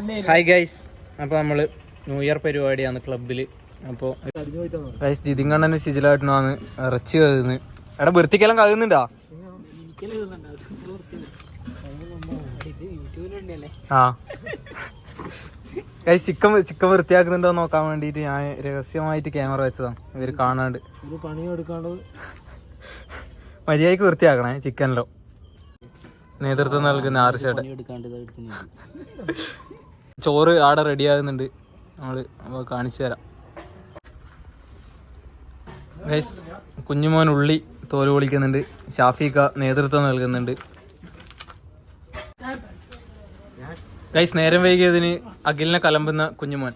Hi guys, അപ്പോൾ നമ്മൾ new year പരിപാടിയാണ് ക്ലബിൽ. അപ്പോൾ ഗൈസ് ജിതിങ്കണ്ണന് ശിജിലായിട്ടാണ് ഇറച്ചി കഴുകുന്നത്. എടാ വൃത്തിക്കെല്ലാം കഴുകുന്നുണ്ടാ? ആ ഗൈസ് ചിക്കൻ വൃത്തിയാക്കുന്നുണ്ടോ നോക്കാൻ വേണ്ടിയിട്ട് ഞാൻ രഹസ്യമായിട്ട് ക്യാമറ വെച്ചതാണ്, ഇവർ കാണാണ്ട്. മര്യാദയ്ക്ക് വൃത്തിയാക്കണേ ചിക്കനിലോ. നേതൃത്വം നൽകുന്ന ആർച്ചേട്ടൻ. ചോറ് ആടെ റെഡി ആകുന്നുണ്ട്, നമ്മൾ കാണിച്ചു തരാം. ഗൈസ് കുഞ്ഞുമോൻ ഉള്ളി തോല് പൊളിക്കുന്നുണ്ട്, ഷാഫിക്ക നേതൃത്വം നൽകുന്നുണ്ട്. ഗൈസ് നേരം വൈകിയതിന് അഖിലിനെ കലമ്പുന്ന കുഞ്ഞുമോൻ.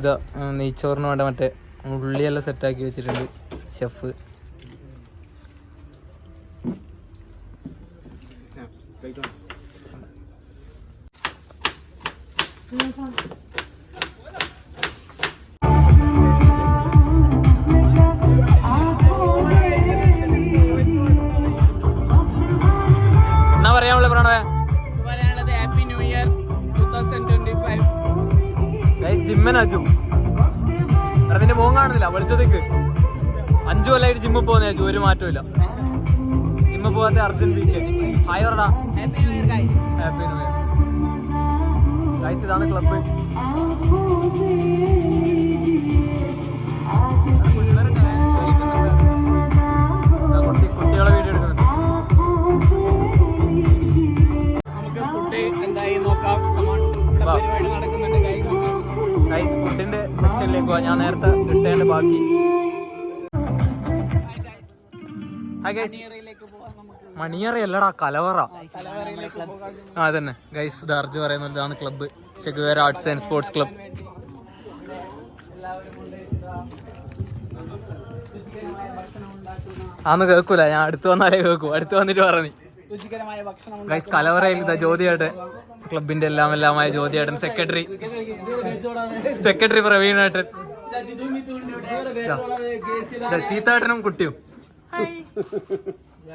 ഇതാ നെയ്ച്ചോറിന് വേണ്ട മറ്റേ ഉള്ളിയെല്ലാം സെറ്റാക്കി വെച്ചിട്ടുണ്ട് ഷെഫ്. എന്നാ പറയാനുള്ള പ്രണവേ? Happy new year 2025. ജിമ്മനാച്ചു അതിന്റെ മോൻ കാണുന്നില്ല, വെളിച്ചത്തേക്ക് 5 കൊല്ലമായിട്ട് ജിമ്മിൽ പോകുന്ന അച്ചു, ഒരു മാറ്റമില്ല. ജിമ്മിൽ പോകാത്ത അർജുൻ ബി കെ. ഹായ് പറടാ. Happy new year guys. Happy new year guys. ഇതാണ് ക്ലബ്ബ്. കുട്ടികളെ വീഡിയോ എടുക്കുന്നുണ്ട്. നമുക്ക് ഫുഡ് എന്തായി നോക്കാം. പരിപാടി നടക്കുന്നുണ്ട് ഗൈസ്. ഫുഡിന്റെ സെക്ഷനിലേക്ക് പോവാം. ഞാൻ നേരത്തെ ഇട്ടേണ്ട ബാക്കി. മണിയറയല്ലടാ, കലവറ. അതന്നെ ഗൈസ്, ഇത് അർജു പറയുന്നത് ഇതാണ് club, Che Guevara arts and sports club. ആന്ന് കേൾക്കൂല, ഞാൻ അടുത്ത് വന്നാലേ കേൾക്കൂ. അടുത്ത് വന്നിട്ട് പറഞ്ഞു ഗൈസ്. കലവറയിൽ ഇതാ ജ്യോതിയേട്ടൻ, ക്ലബിന്റെ എല്ലാമായ ജ്യോതിയേട്ടൻ, സെക്രട്ടറി പ്രവീണേട്ടൻ, ചീത്തേട്ടനും കുട്ടിയും.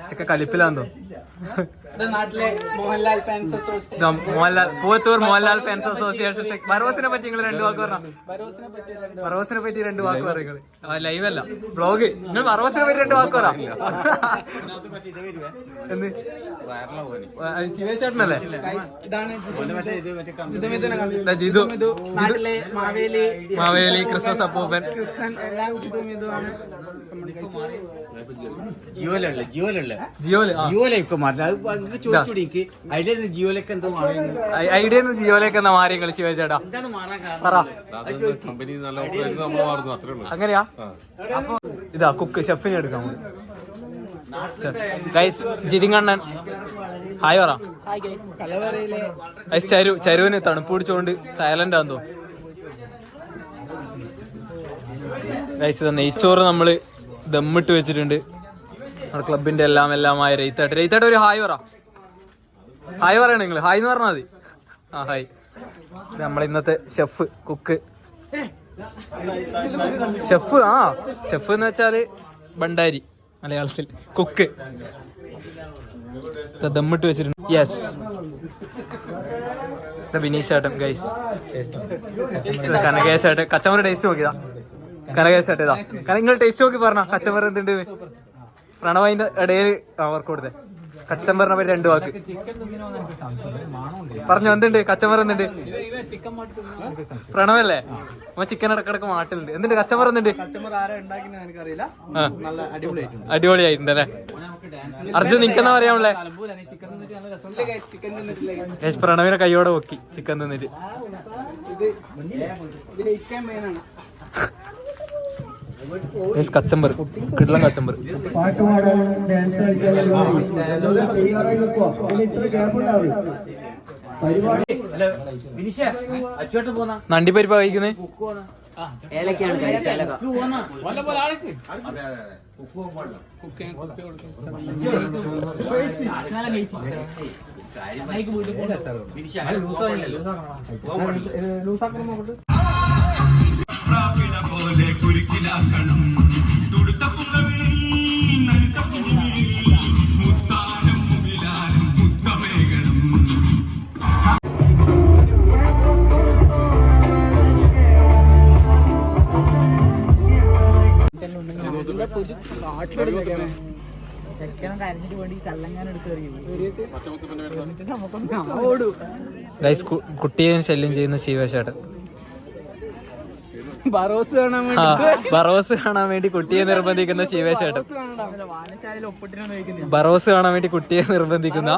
ചെക്ക കലിപ്പിലാന്തോ. Poovathur Mohanlal fans association. ബറോസിനെ പറ്റി നിങ്ങൾ 2 വാക്ക് പറഞ്ഞ. ബറോസിനെ പറ്റി 2 വാക്ക് പറയുന്നത് ലൈവ് അല്ല, ബ്ലോഗ്. നിങ്ങൾ ബറോസിനെ പറ്റി 2 വാക്ക് പറ. എന്ത് ശിവേശേട്ടനല്ലേ? ജിതു, മാവേലി, ക്രിസ്മസ് അപ്പൂപ്പൻ. ഐഡിയ ജിയോയിലേക്ക് എന്നാ മാറി കളിച്ച് വെച്ചേട്ടാ. അങ്ങനെയാ? ഇതാ കുക്ക് ഷെഫിനെ എടുക്കാം. ഗൈസ് ജിതിങ്കണ്ണൻ ഹായ് പറ. ചരുവിന് തണുപ്പ് പിടിച്ചോണ്ട് സൈലന്റ് ആണെന്നോ. ഗൈസ് നെയ്ച്ചോറ് നമ്മള് ദമ്മിട്ട് വെച്ചിട്ടുണ്ട്. നമ്മുടെ ക്ലബിന്റെ എല്ലാമായ രയിത്താട്ട് ഒരു ഹായ് പറ. ഹായ് പറയണ നിങ്ങള്. ഹായ് എന്ന് പറഞ്ഞാൽ മതി. ആ ഹായ്. നമ്മളെ ഇന്നത്തെ ഷെഫ്, കുക്ക് ഷെഫ്. ആ ഷെഫ് എന്ന് വെച്ചാല് ഭണ്ഡാരി മലയാളത്തിൽ, കുക്ക്. ദമ്മിട്ട് വെച്ചിട്ടുണ്ട്. യെസ്, ബിനീഷേട്ടൻ ഗൈസ്. കനകേശേട്ടൻ കച്ചമറ ടേസ്റ്റ് നോക്കിയതാ. കനകേശേട്ട ഇതാ. നിങ്ങൾ ടേസ്റ്റ് നോക്കി പറഞ്ഞ കച്ചമറ എന്തുണ്ട്. പ്രണവതിന്റെ ഇടയിൽ വർക്ക് കൊടുത്തേ. കച്ചമ്പറിനെ പറ്റി 2 വാക്ക് പറഞ്ഞു. എന്തുണ്ട് കച്ചമ്പർ? എന്തുണ്ട് പ്രണവല്ലേ? അമ്മ ചിക്കൻ ഇടക്കിടക്ക് മാട്ടുന്നുണ്ട്. എന്തുണ്ട് കച്ചമ്പർ? എന്തുണ്ട്? അടിപൊളിയായിട്ടുണ്ടല്ലേ? അർജുൻ നിക്കെന്നാ പറയാനുള്ളേ? പ്രണവിനെ കൈയോടെ പൊക്കി ചിക്കൻ തിന്നിട്ട്. കച്ചമ്പർ, കിടലം കച്ചമ്പർ. നണ്ടിപ്പരിപ്പാ കഴിക്കുന്നേ. പോലെ കുരുക്കിലാക്കണം തുടുത്ത പുറവിൽ നനുത്ത പുറവിൽ മുത്താനും മുകിലാനും മുത്തമേകണം. ഗൈസ് കുട്ടിയെ ശല്യം ചെയ്യുന്ന ശിവേശേട്ടൻ. ബറോസ് കാണാൻ വേണ്ടി കുട്ടിയെ നിർബന്ധിക്കുന്ന ശിവേശേട്ടൻ. ബറോസ് കാണാൻ വേണ്ടി കുട്ടിയെ നിർബന്ധിക്കുന്ന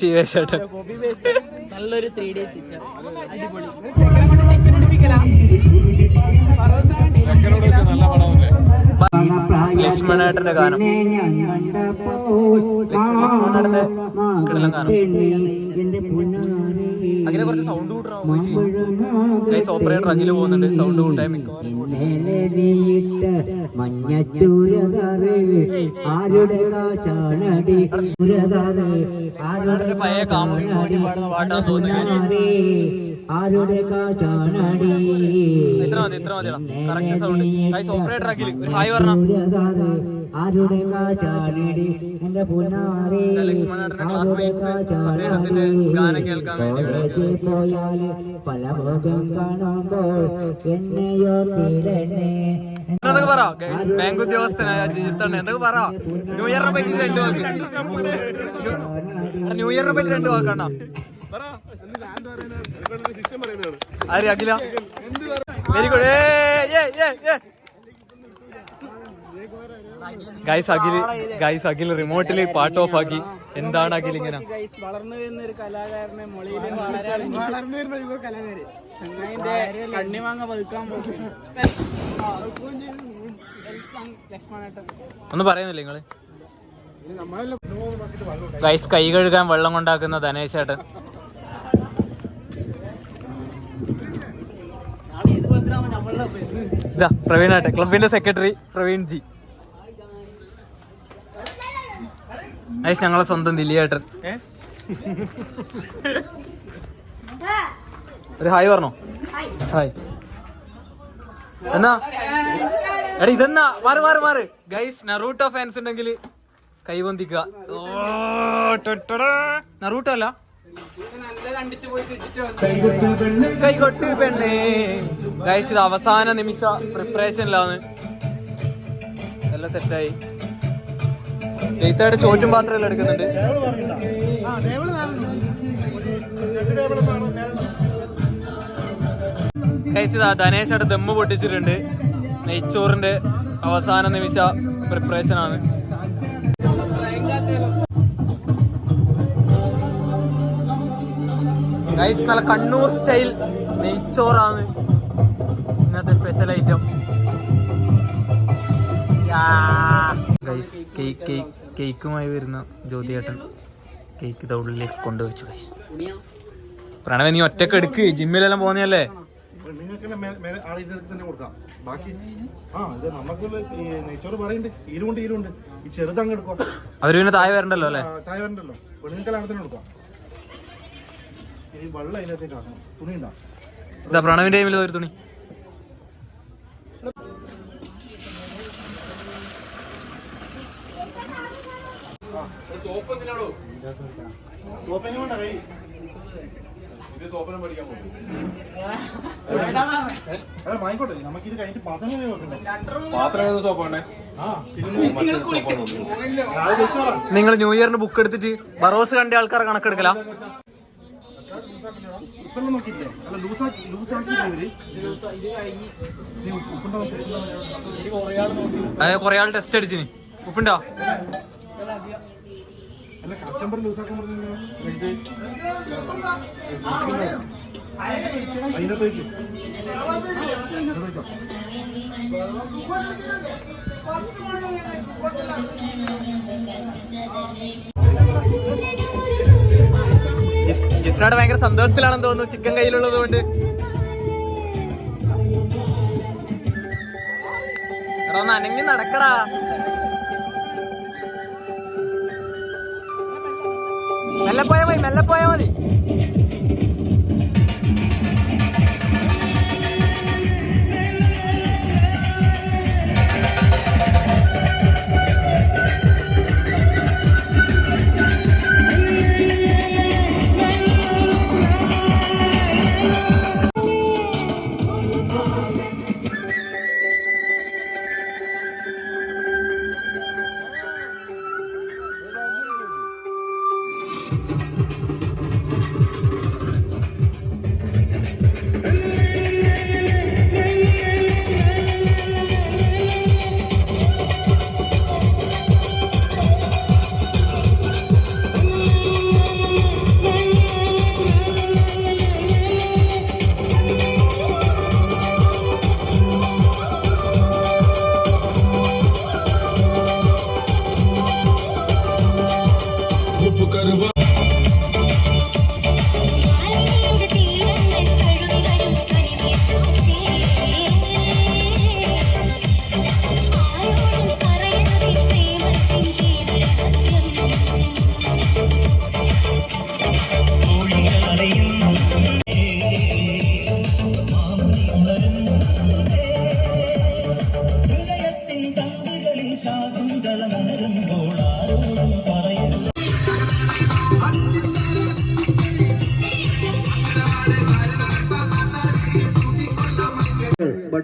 ശിവേശേട്ടൻ. നല്ലൊരു 3D ചിത്രം. അടിപൊളി. ലക്ഷ്മണേട്ടന്റെ ഗാനം. ലക്ഷ്മണേട്ടന്റെ കിടലം ഗാനം. അങ്ങനെ കുറച്ച് സൗണ്ട് കൂട്ടാൻ ഓപ്പറേറ്റർ അഖില് പോകുന്നുണ്ട്. സൗണ്ട് കൂട്ടാൻ പഴയ കാമുകി കൂട്ടി പാടുന്ന പാട്ടാന്ന് തോന്നുന്നു. ഇത്ര മതി correct sound. Guys operator Akhil ഒരു ഹായ് പറഞ്ഞ. ലക്ഷ്മണേട്ടന്റെ ക്ലാസ്മേറ്റ്സ് അദ്ദേഹത്തിന്റെ ഗാനം കേൾക്കാൻ വേണ്ടി എന്തൊക്കെ പറ. ബാങ്ക് ഉദ്യോഗസ്ഥനായ ജിത്തണ്ണ എന്തൊക്കെ പറ. ന്യൂ ഇയറിനെ പറ്റി 2 വാക്ക്. ന്യൂ ഇയറിനെ പറ്റി 2 വാക്കണ്ണ. ആര് അഖില? Very good. ഗൈസ് അഖിൽ റിമോട്ടില് പാട്ട് ഓഫ് ആക്കി. എന്താണ് അഖിൽ ഇങ്ങനെ? വളർന്നു വരുന്ന ഒരു കലാകാരനെ വളർന്നു വരുന്ന കലാകാരൻ കണ്ണിമാങ്ങ പതുക്കാൻ ഒന്നും പറയുന്നില്ല നിങ്ങള്? ഗൈസ് കൈ കഴുകാൻ വെള്ളം കൊണ്ടാക്കുന്ന ധനേശേട്ടൻ. ഇതാ പ്രവീണേട്ടൻ, ക്ലബിന്റെ സെക്രട്ടറി പ്രവീൺ ജി. ഗൈസ് ഞങ്ങളെ സ്വന്തം ദില്ലിയേട്ടൻ. ഒരു ഹായ് പറഞ്ഞോ. ഹായ് എന്നാ എടാ ഇതെന്നാ മാറ്. ഗൈസ് നറൂട്ടോ ഫാൻസ് ഉണ്ടെങ്കിൽ കൈവന്തിക്കുക. നറൂട്ടോ അല്ല, കൈകൊട്ട് പെണ്ണേ. ഗൈസ് ഇത് അവസാന നിമിഷ പ്രിപ്പറേഷനിലാണ്. എല്ലാം സെറ്റായി. ജയിത്തായിട്ട് ചോറ്റും പാത്രം എല്ലാം എടുക്കുന്നുണ്ട്. ഗൈസ് ഇതാ ധനേശായിട്ട് ദമ്മ് പൊട്ടിച്ചിട്ടുണ്ട്. നെയ്ച്ചോറിന്റെ അവസാന നിമിഷ പ്രിപ്പറേഷൻ ആണ്. ഗൈസ് നല്ല കണ്ണൂർ സ്റ്റൈൽ നെയ്ച്ചോറാണ് ഇന്നത്തെ സ്പെഷ്യൽ ഐറ്റം. ഗൈസ് കേക്കുമായി വരുന്ന ജ്യോതിയേട്ടൻ കേക്ക് ഉള്ളിലേക്ക് കൊണ്ടുവച്ചു. ഗൈസ് പ്രണവ നീ ഒറ്റക്ക് എടുക്ക്, ജിമ്മിലെല്ലാം പോകുന്നല്ലേ? അവര് പിന്നെ താഴെ വരണ്ടല്ലോ അല്ലേ? ഇതാ പ്രണവിന്റെ ടൈമിൽ ഒരു തുണി. നിങ്ങൾ ന്യൂ ഇയറിന് ബുക്ക് എടുത്തിട്ട് ബറോസ് കണ്ട ആൾക്കാരെ കണക്കെടുക്കല? അതെ കൊറേ ആൾ ടെസ്റ്റ് അടിച്ചിന്. ഉപ്പുണ്ടോ? ജിസ്നോട് ഭയങ്കര സന്തോഷത്തിലാണെന്ന് തോന്നുന്നു ചിക്കൻ കയ്യിലുള്ളത് കൊണ്ട്. എടാ ഒന്ന് അനങ്ങി നടക്കടാ. മെല്ലെ പോയാ മതി.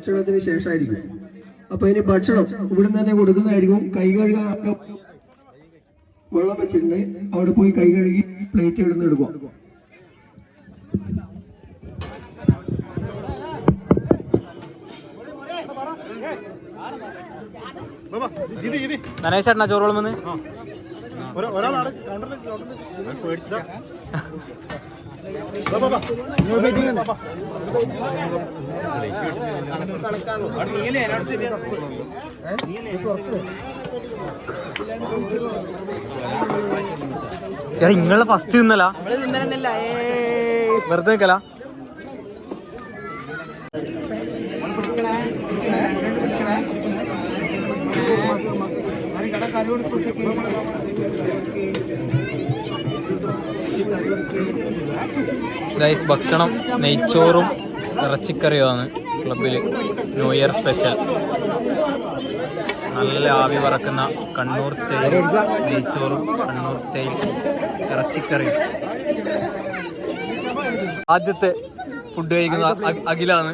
ഭക്ഷണത്തിന് ശേഷമായിരിക്കും. അപ്പൊ ഇനി ഭക്ഷണം ഇവിടുന്ന് തന്നെ കൊടുക്കുന്നതായിരിക്കും. കൈ കഴുകാൻ വെള്ളം വെച്ചിട്ടുണ്ട്, അവിടെ പോയി കൈ കഴുകി പ്ലേറ്റ് ഇടുന്ന് എടുക്കുക. നനേശേട്ടനാ ചോറോളം വന്ന് നിങ്ങള് ഫസ്റ്റ് തിന്നല വെറുതെ നിക്കല. ഗൈസ് ഭക്ഷണം നെയ്ച്ചോറും ഇറച്ചിക്കറിയുമാണ് ക്ലബിൽ ന്യൂ ഇയർ സ്പെഷ്യൽ. നല്ല ആവി പറക്കുന്ന കണ്ണൂർ സ്റ്റൈൽ നെയ്ച്ചോറും കണ്ണൂർ സ്റ്റൈൽ ഇറച്ചിക്കറിയും. ആദ്യത്തെ ഫുഡ് കഴിക്കുന്ന അഖിലാണ്.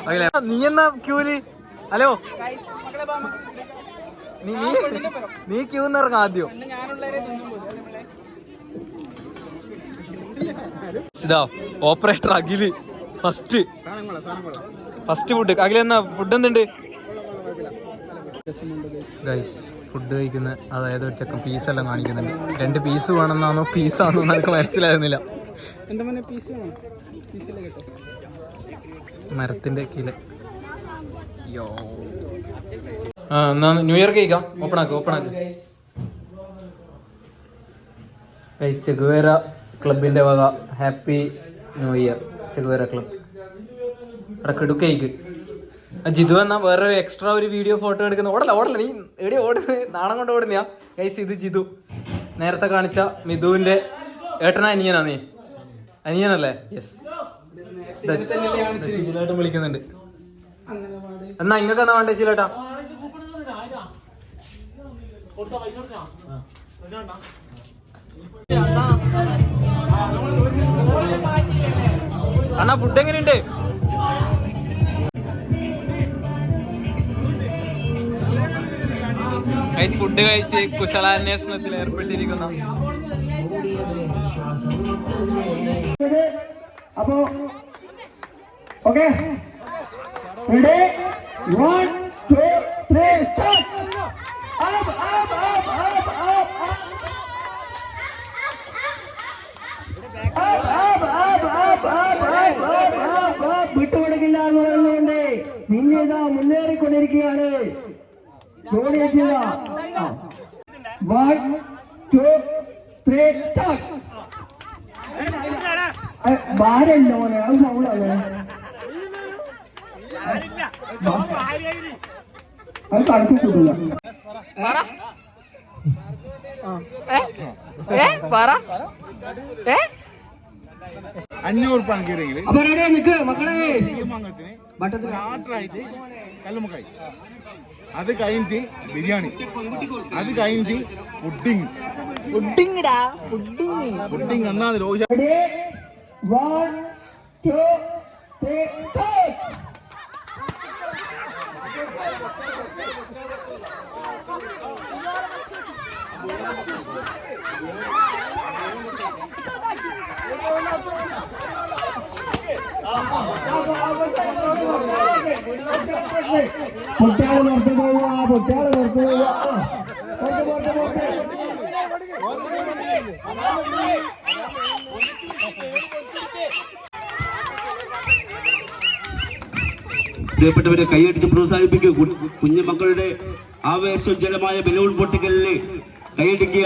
അഖില നീ എന്നാ ക്യൂല്? ഹലോ നീ ക്യൂന്ന് ഇറങ്ങ ആദ്യം. ഇതാ ഓപ്പറേറ്റർ അഖില് ഫസ്റ്റ് ഫുഡ്. അഖില എന്നാ ഫുഡ് എന്തുണ്ട് ഗൈസ്? ഫുഡ് കഴിക്കുന്ന അതായത് ഒരു ചെക്കൻ പീസെല്ലാം കാണിക്കുന്നുണ്ട്. 2 പീസ് വേണമെന്നാണോ പീസാണോ എനിക്ക് മനസ്സിലാകുന്നില്ല. മരത്തിന്റെ കില. എന്നാ ന്യൂ ഇയർ കഴിക്കാം. ഓപ്പൺ ആക്ക് ഗൈസ്. ചെഗുവേര ക്ലബിന്റെ വക happy new year Che Guevara club. അവിടെ കിടുക്കൈക്ക് ജിതു എന്നാ വേറൊരു എക്സ്ട്രാ ഒരു വീഡിയോ ഫോട്ടോ എടുക്കുന്ന. ഓടല്ല നീ എവിടെ ഓടുന്നത്? നാണം കൊണ്ട് ഓടുന്നയാ ഗൈസ്. ഇത് ജിതു, നേരത്തെ കാണിച്ച മിഥുവിന്റെ ഏട്ടനാ. അനിയനാ? നീ അനിയനല്ലേ? യെസ്. ശീലായിട്ടും വിളിക്കുന്നുണ്ട്. എന്നാ ഇങ്ങക്ക് എന്നാ വേണ്ടേ ശീലേട്ടാ? അണ്ണാ ഫുഡ് എങ്ങനെയുണ്ട്? ഫുഡ് കഴിച്ച് കുശലാന്വേഷണത്തിൽ ഏർപ്പെട്ടിരിക്കുന്ന അപ്പോ ഓക്കെ, റെഡി 1 2 3 സ്റ്റാർട്ട്. വിട്ടുകൊടുക്കില്ല എന്ന് പറയുന്നുണ്ട്. പിന്നീട് മുന്നേറിക്കൊണ്ടിരിക്കുകയാണ്. 1 2 3 സ്റ്റാർട്ട്. ഭാരല്ലോ മോനെ, അത് സൗണ്ടാണ്. അത് കണക്ക് കിട്ടില്ല. അപ്പൊ റെഡി നിക്ക് മക്കളെ. സ്റ്റാർട്ടറായിട്ട് കല്ലുമ്മക്കായി, അത് കഴിഞ്ഞ് ബിരിയാണി, അത് കഴിഞ്ഞ് പുഡിങ്. പുഡിങ് എന്നാണ് രോഹിത്. 1 2 3 സ്റ്റാർട്ട്. പൊട്ടാള് നിർത്തി പോവുക, പൊട്ടാള് നിർത്തി പോവുക. പ്രിയപ്പെട്ടവരെ കൈയടിച്ച് പ്രോത്സാഹിപ്പിക്കുക. കുഞ്ഞുമക്കളുടെ ആവേശോജ്വലമായ ബലൂൺ പൊട്ടിക്കലിന് കൈയടിക്കുക.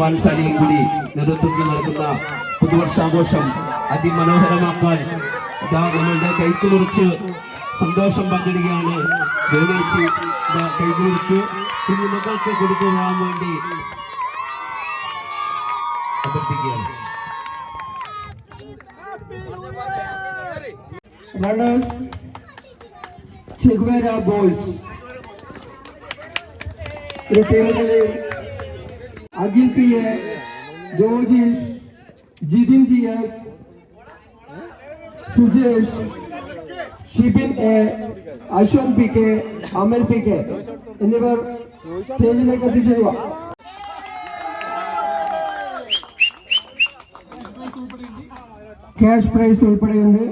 വാൻസാരിയും കൂടി നേതൃത്വത്തിൽ നടത്തുന്ന പുതുവർഷാഘോഷം അതിമനോഹരമാക്കാൻ നമ്മളുടെ കൈക്കുറിച്ച് സന്തോഷം പങ്കിടുകയാണ്. കൈകുറിച്ച് കുഞ്ഞുമക്കൾക്ക് കൊടുക്കുവാൻ വേണ്ടി അഭ്യർത്ഥിക്കുകയാണ്. Runners, Chiguera boys. ഒരു ടീമിലെ Akhil P A, Jorjeesh, Jithin G S, Sujesh, Shibin A, Ashwanth P K, Amal P K എന്നിവർ സ്റ്റേജിലേക്ക് എത്തിച്ചേരുക. ക്യാഷ് പ്രൈസ് ഉൾപ്പെടെയുണ്ട്.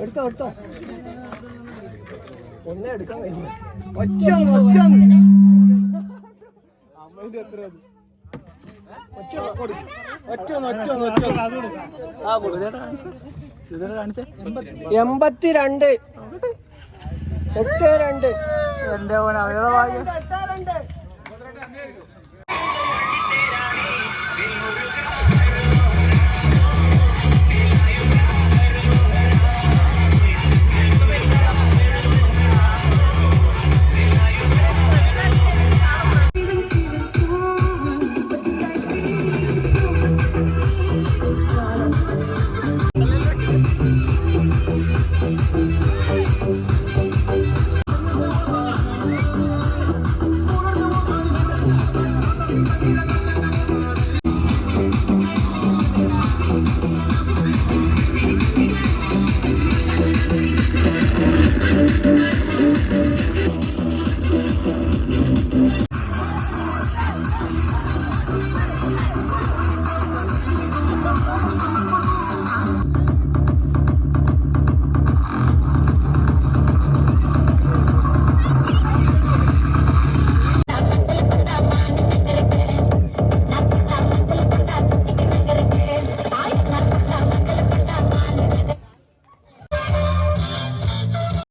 എടുത്തോ ഒന്നേ എടുക്കാൻ കഴിയില്ല. എൺപത്തിരണ്ട് 82 എന്റെ മോനെ